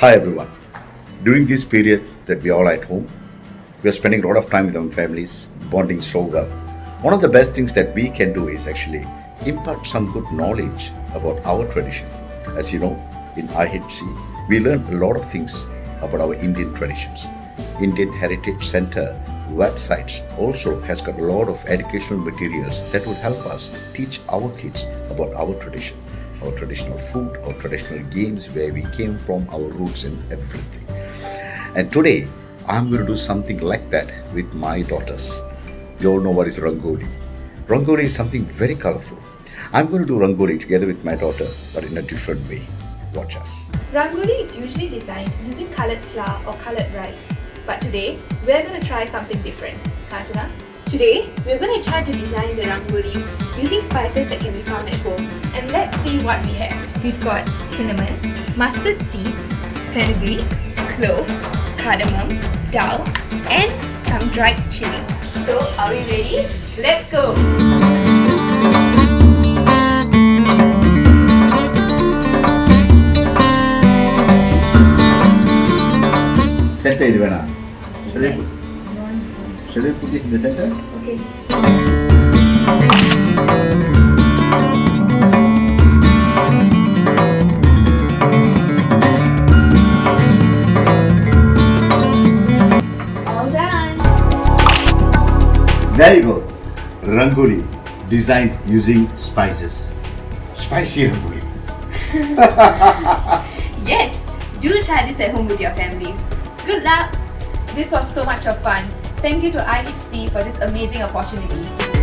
Hi everyone. During this period that we are all at home, we are spending a lot of time with our families, bonding so well. One of the best things that we can do is actually impart some good knowledge about our tradition. As you know, in IHC, we learn a lot of things about our Indian traditions. Indian Heritage Center websites also has got a lot of educational materials that would help us teach our kids about our tradition, our traditional food, our traditional games, where we came from, our roots and everything. And today, I'm going to do something like that with my daughters. You all know what is Rangoli. Rangoli is something very colorful. I'm going to do Rangoli together with my daughter, but in a different way. Watch us. Rangoli is usually designed using coloured flour or coloured rice. But today, we're going to try something different. Kanchana? Today, we're going to try to design the Rangoli using spices that can be found at home. And let's see what we have. We've got cinnamon, mustard seeds, fenugreek, Cloves, cardamom, dal, and some dried chili. So, are we ready? Let's go! Center is Vena. Shall we put this in the center? Okay. All done! There you go. Rangoli designed using spices. Spicy Rangoli. Yes! Do try this at home with your families. Good luck! This was so much of fun. Thank you to IHC for this amazing opportunity.